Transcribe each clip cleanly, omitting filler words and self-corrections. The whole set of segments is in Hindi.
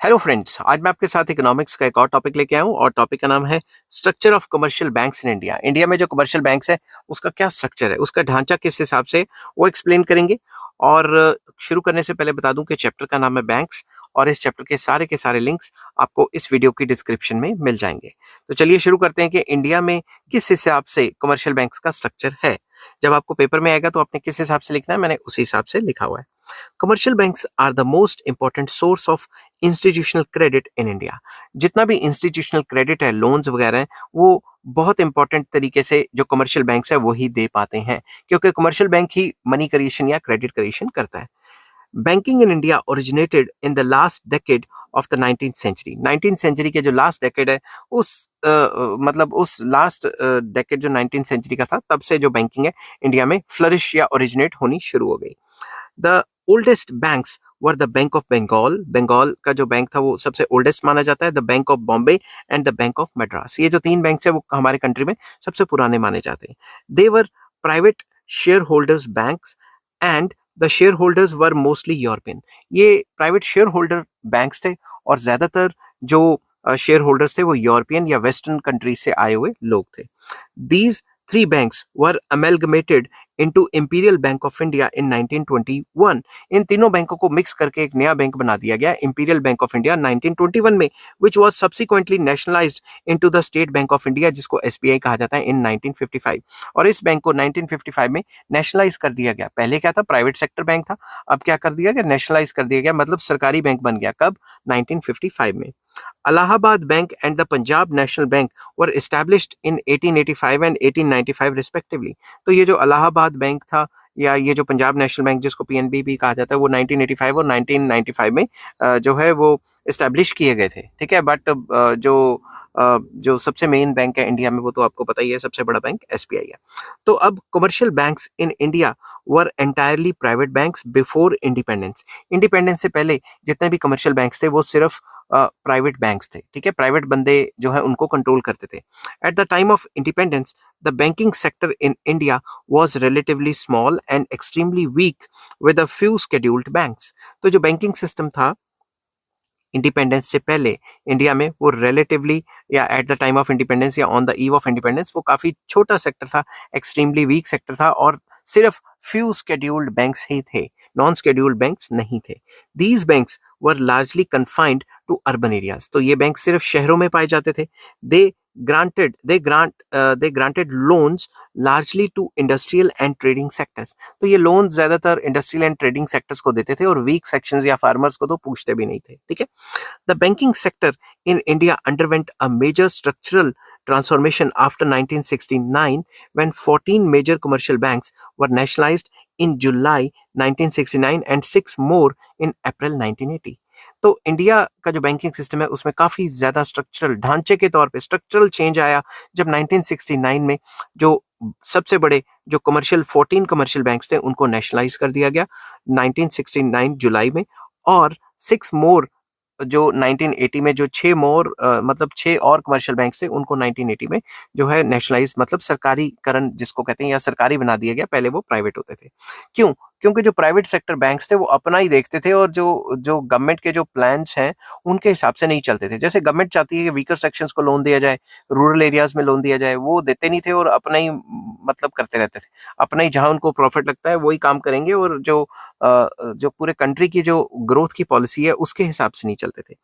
हेलो फ्रेंड्स, आज मैं आपके साथ इकोनॉमिक्स का एक और टॉपिक लेके आया हूँ और टॉपिक का नाम है structure of commercial banks in India. India में जो कमर्शियल बैंक्स है उसका क्या स्ट्रक्चर है, उसका ढांचा किस हिसाब से, वो एक्सप्लेन करेंगे। और शुरू करने से पहले बता दूं कि चैप्टर का नाम है बैंक्स और इस चैप्टर के सारे लिंक्स आपको इस वीडियो की डिस्क्रिप्शन में मिल जाएंगे। तो चलिए शुरू करते हैं कि इंडिया में किस हिसाब से कमर्शियल बैंक्स का स्ट्रक्चर है। जब आपको पेपर में आएगा तो आपने किस हिसाब से लिखना है, मैंने उसी हिसाब से लिखा हुआ है। Commercial banks are the most important source of institutional credit in India. जितना भी इंस्टीट्यूशनल क्रेडिट है, लोन्स वगैरह हैं, वो बहुत इंपॉर्टेंट तरीके से जो कमर्शियल बैंक्स है वही दे पाते हैं, क्योंकि कमर्शियल बैंक ही मनी क्रिएशन या क्रेडिट क्रिएशन करता है। Banking in India originated in the last decade of the 19th century. 19th century के जो लास्ट डेकेड है उस मतलब उस लास्ट डेकेड जो 19th सेंचुरी का था, तब से जो बैंकिंग है इंडिया में फ्लरिश या ओरिजिनेट होनी शुरू हो गई। The oldest banks were the Bank of Bengal. Bengal का जो बैंक था वो सबसे ओल्डेस्ट माना जाता है। The Bank of Bombay and the Bank of Madras. ये जो तीन बैंक है वो हमारे कंट्री में सबसे पुराने माने जाते हैं। They were private share holders banks and the share holders were mostly European. ये प्राइवेट शेयर होल्डर बैंक्स थे और ज्यादातर जो शेयर होल्डर्स थे वो यूरोपियन या वेस्टर्न कंट्री से आए हुए लोग थे। These three banks were amalgamated into Imperial Bank of India in 1921। इन तीनों बैंकों को मिक्स करके एक नया बैंक बना दिया गया, इंपीरियल बैंक ऑफ इंडिया, 1921 में, which was subsequently nationalised into the state Bank of India, जिसको एसबीआई कहा जाता है, इन 1955। और इस बैंक को 1955 में नेशनलाइज कर दिया गया। पहले क्या था, प्राइवेट सेक्टर बैंक था, अब क्या कर दिया गया, नेशनलाइज कर दिया गया, मतलब सरकारी बैंक बन गया। कब? 1955 में। Allahabad Bank and the Punjab National Bank were established in 1885 and 1895 respectively। तो ये जो इलाहाबाद बैंक था या ये जो पंजाब नेशनल बैंक जिसको पीएनबी भी कहा जाता है, वो 1985 और 1995 में जो है वो इस्टेब्लिश किए गए थे। ठीक है, बट जो सबसे मेन बैंक है इंडिया में वो तो आपको पता ही है, सबसे बड़ा बैंक एसबीआई है। तो अब commercial banks in India were entirely private banks before independence. Independence से पहले जितने भी कमर्शियल बैंक्स थे वो सिर्फ प्राइवेट बैंक्स थे। ठीक है, प्राइवेट बंदे जो है उनको कंट्रोल करते थे। Eight the time of independence the banking sector in India was relatively small and extremely weak with a few scheduled banks। तो जो बैंकिंग सिस्टम था इंडिपेंडेंस से पहले इंडिया में, वो रिलेटिवली या at the time of independence या on the eve of independence, वो काफी छोटा सेक्टर था, एक्सट्रीमली वीक सेक्टर था और सिर्फ फ्यू स्केड्यूल्ड बैंक्स ही थे, नॉन स्केड्यूल्ड बैंक्स नहीं थे। These banks were largely confined to urban areas. तो ये बैंक सिर्फ शहरों में पाए जाते थे। दे granted loans largely to industrial and trading sectors। तो ये लोन ज्यादातर इंडस्ट्रियल एंड ट्रेडिंग सेक्टर्स को देते थे और वीक सेक्शंस या फार्मर्स को तो पूछते भी नहीं थे। ठीक है, the banking sector in India underwent a major structural transformation after 1969 when 14 major commercial banks were nationalized in July 1969 and 6 more in April 1980। तो इंडिया का जो बैंकिंग सिस्टम है उसमें काफी ज्यादा स्ट्रक्चरल ढांचे के तौर पे स्ट्रक्चरल चेंज आया जब 1969 में जो सबसे बड़े जो 14 कमर्शियल बैंक्स थे उनको नेशनलाइज कर दिया गया 1969 जुलाई में। और 6 मोर जो 1980 में जो 6 मोर मतलब 6 और कमर्शियल बैंक्स थे उनको 1980 में जो है नेशनलाइज मतलब सरकारीकरण जिसको कहते हैं या सरकारी बना दिया गया, पहले वो प्राइवेट होते थे। क्यों? क्योंकि जो प्राइवेट सेक्टर बैंक्स थे वो अपना ही देखते थे और जो जो गवर्नमेंट के जो प्लान्स हैं उनके हिसाब से नहीं चलते थे। जैसे गवर्नमेंट चाहती है कि वीकर सेक्शंस को लोन दिया जाए, रूरल एरियाज में लोन दिया जाए, वो देते नहीं थे और अपना ही मतलब करते रहते थे। अपना ही जहां उनको प्रॉफिट लगता है वही काम करेंगे और जो पूरे कंट्री की जो ग्रोथ की पॉलिसी है उसके हिसाब से नहीं चलते थे।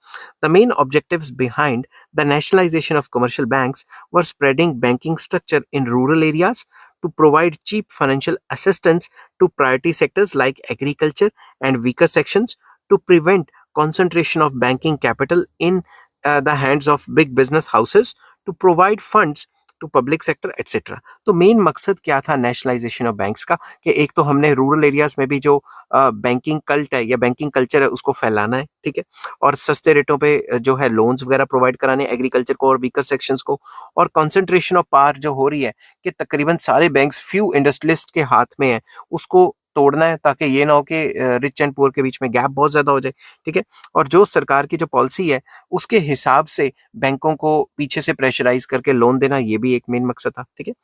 The main objectives behind the nationalisation of commercial banks were spreading banking structure in rural areas to provide cheap financial assistance to priority sectors like agriculture and weaker sections, to prevent concentration of banking capital in the hands of big business houses, to provide funds to public sector etc। तो मेन मकसद क्या था नेशनलाइजेशन ऑफ बैंक्स का कि एक तो हमने रूरल एरियाज में भी जो बैंकिंग कल्ट है या बैंकिंग कल्चर है उसको फैलाना है। ठीक है, और सस्ते रेटों पे जो है लोन्स वगैरह प्रोवाइड कराने एग्रीकल्चर को और वीकर सेक्शंस को। और कंसंट्रेशन ऑफ पावर जो हो रही है कि तकरीबन सारे बैंक्स फ्यू इंडस्ट्रियलिस्ट के हाथ में है, उसको तोड़ना है ताकि ये ना हो कि रिच एंड पुअर के बीच में गैप बहुत ज्यादा हो जाए। ठीक है, और जो सरकार की जो पॉलिसी है उसके हिसाब से बैंकों को पीछे से प्रेशराइज करके लोन देना, ये भी एक मेन मकसद था। ठीक है,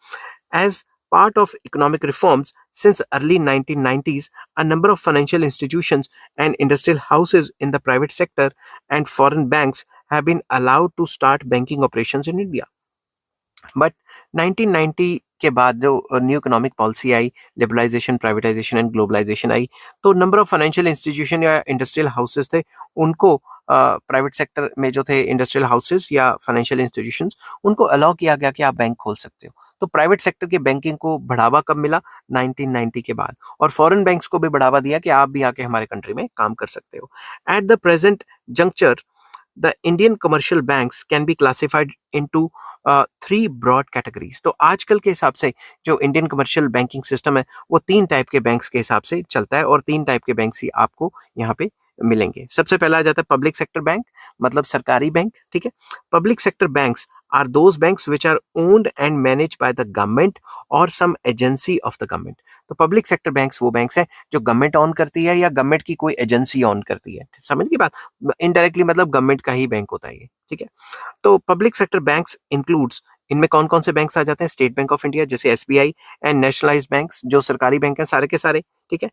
as part of economic reforms since early 1990s. A number of financial institutions and industrial houses in the private sector and foreign banks have been allowed to start banking operations in India. But 1990 के बाद जो न्यू इकोनॉमिक पॉलिसी आई, लिबरलाइजेशन, प्राइवेटाइजेशन एंड ग्लोबलाइजेशन आई, तो नंबर ऑफ फाइनेंशियल इंस्टीट्यूशन या इंडस्ट्रियल हाउसेस थे, उनको प्राइवेट सेक्टर में जो थे इंडस्ट्रियल हाउसेस या फाइनेंशियल इंस्टीट्यूशंस, उनको अलाउ किया गया कि आप बैंक खोल सकते हो। तो प्राइवेट सेक्टर की बैंकिंग को बढ़ावा कब मिला? 1990 के बाद। और फॉरेन बैंक्स को भी बढ़ावा दिया कि आप भी आके हमारे कंट्री में काम कर सकते हो। At the present juncture the Indian commercial banks can be classified into three broad categories. तो आजकल के हिसाब से जो इंडियन कमर्शियल बैंकिंग सिस्टम है वो तीन टाइप के बैंक्स के हिसाब से चलता है और तीन टाइप के बैंक्स ही आपको यहाँ पे मिलेंगे। सबसे पहला आ जाता है पब्लिक सेक्टर बैंक, मतलब सरकारी बैंक, ठीक है। Public sector banks are those banks which are owned and manage by the government और some agency of the government. तो पब्लिक सेक्टर बैंक्स वो बैंक्स हैं जो गवर्नमेंट ऑन करती है या गवर्नमेंट की कोई एजेंसी ऑन करती है। समझ गई बात? इनडायरेक्टली मतलब गवर्नमेंट का ही बैंक होता है ये, ठीक है। तो पब्लिक सेक्टर बैंक्स इंक्लूड्स, इनमें कौन कौन से बैंक्स आ जाते हैं? स्टेट बैंक ऑफ इंडिया जैसे एसबीआई एंड नेशनलाइज्ड बैंक्स जो सरकारी बैंक हैं सारे के सारे, ठीक है।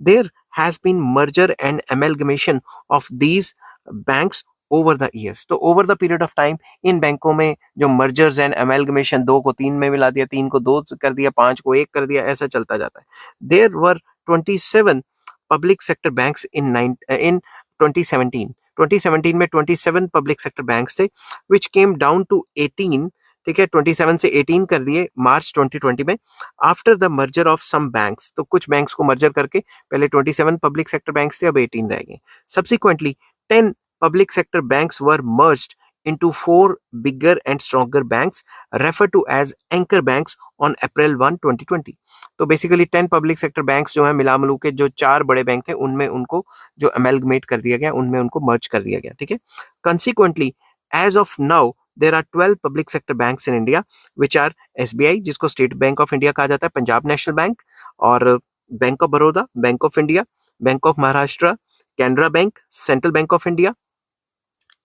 There has been merger and amalgamation of these banks over the years. तो over the period of time इन बैंकों में जो मर्जर्स एंड एमलगमेशन, दो को तीन में मिला दिया, तीन को दो कर दिया, पांच को एक कर दिया, ऐसा चलता जाता है। There were 27 public sector banks in 2017। 2017 में 27 पब्लिक सेक्टर बैंक्स थे विच केम डाउन टू 18, ठीक है, 27 से 18 कर दिए मार्च 2020 में, after the merger of some banks. तो कुछ बैंक्स को मर्जर करके पहले 27 पब्लिक सेक्टर बैंक्स थे, अब 18 रह गए। Subsequently 10 public sector banks were merged into 4 bigger and stronger banks referred to as anchor banks on April 1, 2020। तो बेसिकली 10 पब्लिक सेक्टर बैंक्स जो है मिला मिलू के जो चार बड़े बैंक थे उनमें उनको जो अमेलगमेट कर दिया गया, उनमें उनको मर्ज कर दिया गया, ठीक है। Consequently as of now there are 12 public sector banks in India which are SBI जिसको स्टेट बैंक ऑफ इंडिया कहा जाता है, पंजाब नेशनल बैंक और Bank of Baroda, Bank of India, Bank of Maharashtra, Canara Bank, Central Bank of India,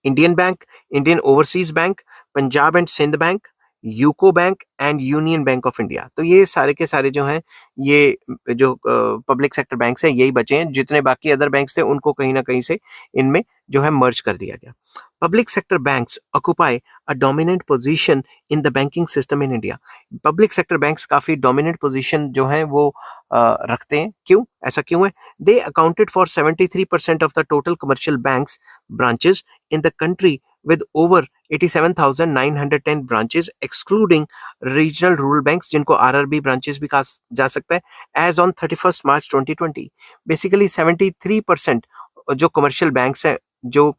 Indian Bank, Indian Overseas Bank, Punjab and Sindh Bank, UCO Bank and Union Bank of India. तो ये सारे के सारे जो हैं ये जो पब्लिक सेक्टर बैंक्स हैं यही बचे हैं। जितने बाकी अदर बैंक्स थे उनको कहीं ना कहीं से इनमें जो है मर्ज कर दिया गया। Public sector banks occupy a dominant position in the banking system in India. Public sector banks काफी डोमिनेंट पोजीशन जो है वो रखते हैं। क्यों? ऐसा क्यों है? They accounted for 73% of the total commercial banks branches in the country with over 87,910 branches excluding regional rural banks जिनको RRB branches भी कहा जा सकता है, as on 31st March 2020। Basically 73% जो कमर्शियल बैंक्स हैं, जो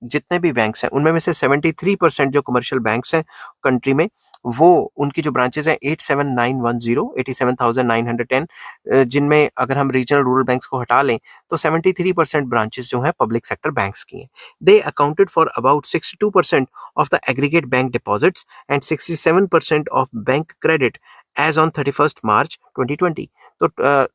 जितने भी बैंक्स हैं उनमें में से 73% जो कमर्शियल बैंक्स हैं कंट्री में, वो उनकी जो ब्रांचेस हैं 87,910 जिनमें अगर हम रीजनल रूरल बैंक्स को हटा लें तो 73% ब्रांचेस जो हैं पब्लिक सेक्टर बैंक्स की हैं। They accounted for about 62% of the aggregate bank deposits and 67% of bank credit as on 31st March 2020। तो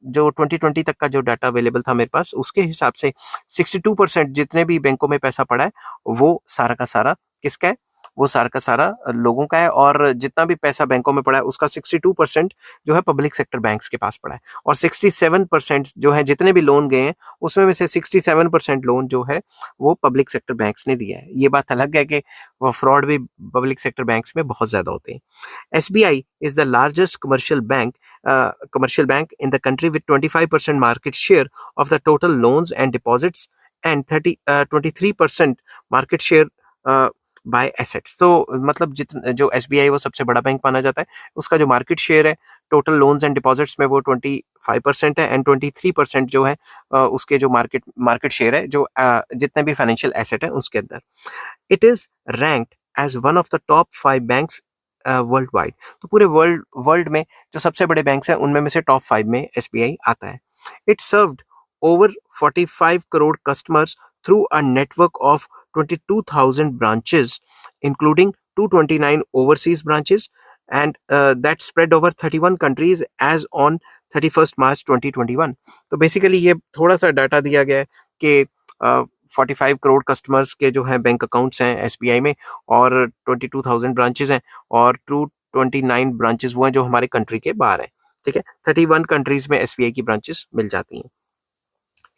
जो 2020 तक का जो डाटा अवेलेबल था मेरे पास उसके हिसाब से 62% जितने भी बैंकों में पैसा पड़ा है वो सारा का सारा किसका है? वो सारा का सारा लोगों का है। और जितना भी पैसा बैंकों में पड़ा है उसका 62% जो है पब्लिक सेक्टर बैंक्स के पास पड़ा है। और 67% जो है जितने भी लोन गए हैं उसमें में से 67% लोन जो है वो पब्लिक सेक्टर बैंक्स ने दिया है। ये बात अलग है कि वो फ्रॉड भी पब्लिक सेक्टर बैंक्स में बहुत ज्यादा होते हैं। SBI is the largest commercial bank in the country with 25% market share of the total loans and deposits and 23% market share by assets. तो मतलब जितना जो SBI वो सबसे बड़ा बैंक माना जाता है, उसका जो मार्केट शेयर है टोटल लोन्स एंड डिपॉजिट्स में वो 25% है एंड 23% जो है उसके जो मार्केट शेयर है जो जितने भी फाइनेंशियल एसेट है उसके अंदर। It is ranked as one of the top 5 banks worldwide. तो पूरे वर्ल्ड में जो सबसे बड़े बैंक्स हैं उनमें में से टॉप 5 में SBI आता है। It served over 45 crore customers through a network of 22,000 branches including 229 overseas branches and that spread over 31 countries as on 31st March 2021। तो बेसिकली ये थोड़ा सा डाटा दिया गया है कि 45 करोड़ कस्टमर्स के जो हैं बैंक अकाउंट्स हैं SBI में और 22,000 ब्रांचेस हैं और 29 ब्रांचेस वो हैं जो हमारे कंट्री के बाहर हैं, ठीक है। 31 कंट्रीज में एसबीआई की ब्रांचेस मिल जाती हैं।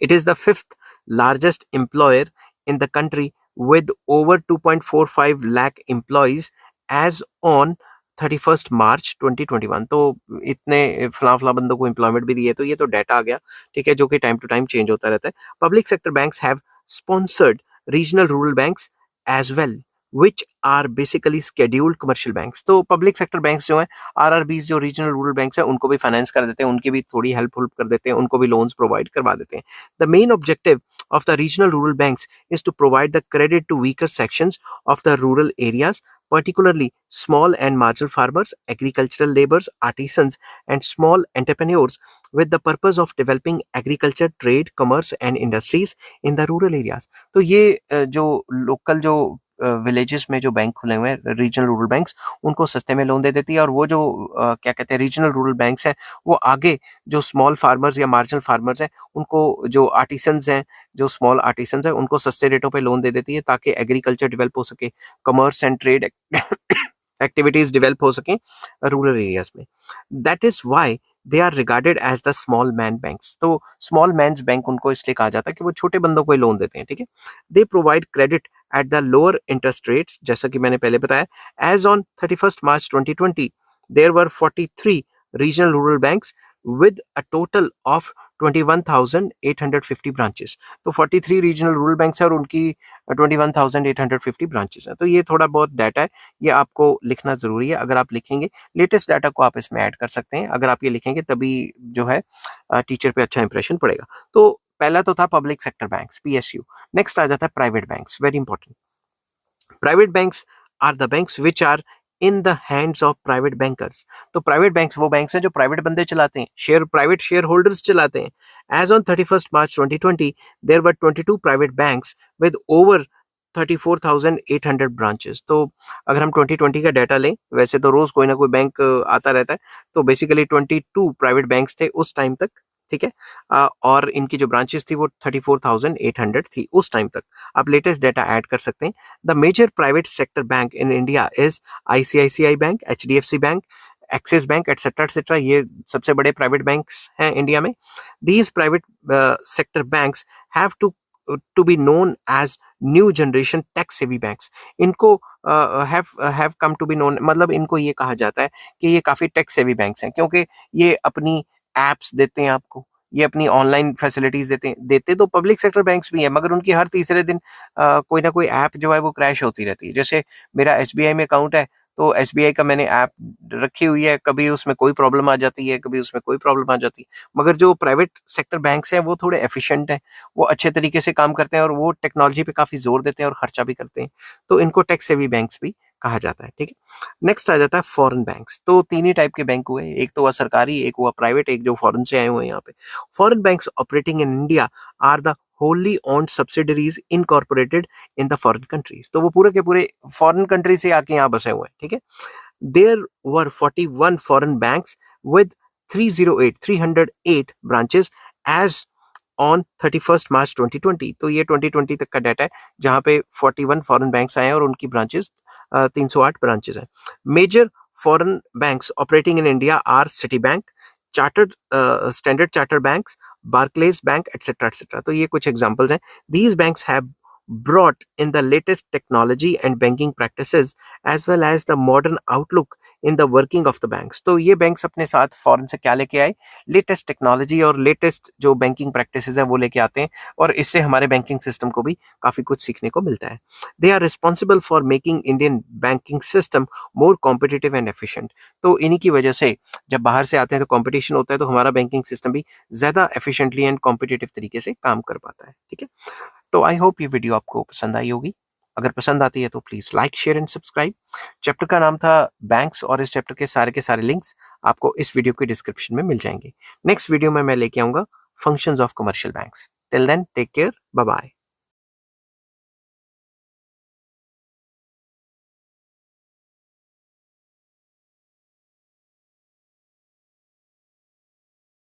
It is the fifth largest employer in the country with over 2.45 lakh employees as on 31st March 2021। तो इतने फला फला बंदों को एम्प्लॉयमेंट भी दी है, तो ये तो डाटा आ गया, ठीक है, जो कि टाइम टू टाइम चेंज होता रहता है। Public sector banks have sponsored regional rural banks as well which are basically scheduled commercial banks. तो पब्लिक सेक्टर बैंक्स जो है, आरआरबीज जो रीजनल रूरल बैंक्स है, उनको भी फाइनेंस कर देते हैं, उनकी भी थोड़ी हेल्प कर देते हैं, उनको भी लोन्स प्रोवाइड करवा देते हैं। The main objective of the regional rural banks is to provide the credit to weaker sections of the rural areas, particularly small and marginal farmers, agricultural laborers, artisans, and small entrepreneurs, with the purpose of developing agriculture, trade, commerce, and industries in the rural areas। तो ये जो लोकल जो विलेजेस में जो बैंक खुले हुए हैं रीजनल रूरल बैंक्स, उनको सस्ते में लोन दे देती है, और वो जो क्या कहते हैं रीजनल रूरल बैंक्स हैं, वो आगे जो स्मॉल फार्मर्स या मार्जिनल फार्मर्स हैं, उनको जो आर्टिसंस हैं, जो स्मॉल आर्टिसंस हैं, उनको सस्ते रेटों पे लोन दे देती है, ताकि एग्रीकल्चर डेवलप हो सके, commerce and trade activities develop हो सकें रूरल एरियाज में। That is why they are regarded as the small man banks. तो स्मॉल मैन्स बैंक उनको इसलिए कहा जाता है कि वो छोटे बंदों को ही लोन देते हैं, ठीक है। They provide credit at the lower interest rates, जैसा कि मैंने पहले बताया। As on 31st March 2020 there were 43 regional rural banks with a total of 21,850 branches. तो 43 रीजनल रूरल बैंक्स है और उनकी 21,850 ब्रांचेस हैं। तो ये थोड़ा बहुत डाटा है, ये आपको लिखना जरूरी है। अगर आप लिखेंगे लेटेस्ट डाटा को आप इसमें ऐड कर सकते हैं, अगर आप ये लिखेंगे तभी जो है टीचर पे अच्छा इंप्रेशन पड़ेगा। तो पहला तो था public sector banks, PSU. Next आ जाता है private banks, very important. Private banks are the banks which are in the hands of private bankers. तो प्राइवेट बैंक्स वो बैंक्स हैं जो प्राइवेट बंदे चलाते हैं, प्राइवेट शेयर होल्डर्स चलाते हैं। As on 31st March 2020 there were 22 private banks with over 34,800 branches. तो अगर हम 2020 का डाटा लें, वैसे तो रोज कोई ना कोई बैंक आता रहता है, तो बेसिकली 22 प्राइवेट बैंक्स थे उस टाइम तक, ठीक है। और इनकी जो ब्रांचेस थी वो 34,800 थी उस टाइम तक। आप लेटेस्ट डाटा ऐड कर सकते हैं। The major private sector bank in India is ICICI Bank, HDFC Bank, Axis Bank, etcetera. ये सबसे बड़े प्राइवेट बैंक्स हैं इंडिया में। These private sector banks have to be known as new generation tech savvy banks. इनको have come to be known, मतलब इनको ये कहा जाता है कि ये काफी टैक्स सेवी बैंक्स हैं, क्योंकि ये अपनी एप्स देते हैं आपको, ये अपनी ऑनलाइन फैसिलिटीज देते तो पब्लिक सेक्टर बैंक्स भी है, मगर उनकी हर तीसरे दिन कोई ना कोई ऐप जो है वो क्रैश होती रहती है। जैसे मेरा एसबीआई में अकाउंट है, तो एसबीआई का मैंने ऐप रखी हुई है, कभी उसमें कोई प्रॉब्लम आ जाती है, कभी उसमें कोई प्रॉब्लम आ जाती है। मगर जो प्राइवेट सेक्टर बैंक्स हैं वो थोड़े एफिशिएंट हैं, वो अच्छे तरीके से काम करते हैं, और वो टेक्नोलॉजी पे काफी जोर देते हैं और खर्चा भी करते हैं, तो इनको टैक्स सेवी बैंक्स भी कहा जाता है, ठीक है। नेक्स्ट आ जाता है फॉरेन बैंक्स। तो तीन ही टाइप के बैंक हुए, एक तो हुआ सरकारी, एक हुआ प्राइवेट, एक जो फॉरेन से आए हुए हैं यहाँ पे। Foreign banks operating in India are the wholly owned subsidiaries incorporated in the foreign countries। तो वो पूरे के पूरे फॉरेन कंट्री से आके यहाँ बसे हुए हैं, ठीक है। There were 41 foreign banks with 308 branches as on 31st March 2020। तो ये 2020 तक का डाटा है, जहां पे 41 फॉरेन बैंक्स आए हैं और उनकी ब्रांचेस 308 ब्रांचेस हैं। Major foreign banks operating in India are Citi bank, Standard Chartered banks, Barclays bank, et cetera. तो ये कुछ एग्जांपल्स हैं। These banks have brought in the latest technology and banking practices as well as the modern outlook in the working of the banks। तो ये बैंक्स अपने साथ फॉरेन से क्या लेके आए, लेटेस्ट टेक्नोलॉजी और लेटेस्ट जो बैंकिंग प्रैक्टिसेस हैं वो लेके आते हैं, और इससे हमारे बैंकिंग सिस्टम को भी काफी कुछ सीखने को मिलता है। They are responsible for making Indian banking system more competitive and efficient. तो इन्हीं की वजह से जब बाहर से आते हैं तो कॉम्पिटिशन होता है, तो हमारा बैंकिंग सिस्टम भी ज्यादा एफिशिएंटली एंड कॉम्पिटिटिव तरीके से काम कर पाता है, ठीक है। तो आई होप ये वीडियो आपको पसंद आई होगी। अगर पसंद आती है तो please like, share and subscribe. Chapter का नाम था बैंक्स, और इस चैप्टर के सारे लिंक्स आपको इस वीडियो के डिस्क्रिप्शन में मिल जाएंगे। नेक्स्ट वीडियो में मैं लेके आऊंगा functions of commercial banks. Till then take care, bye bye.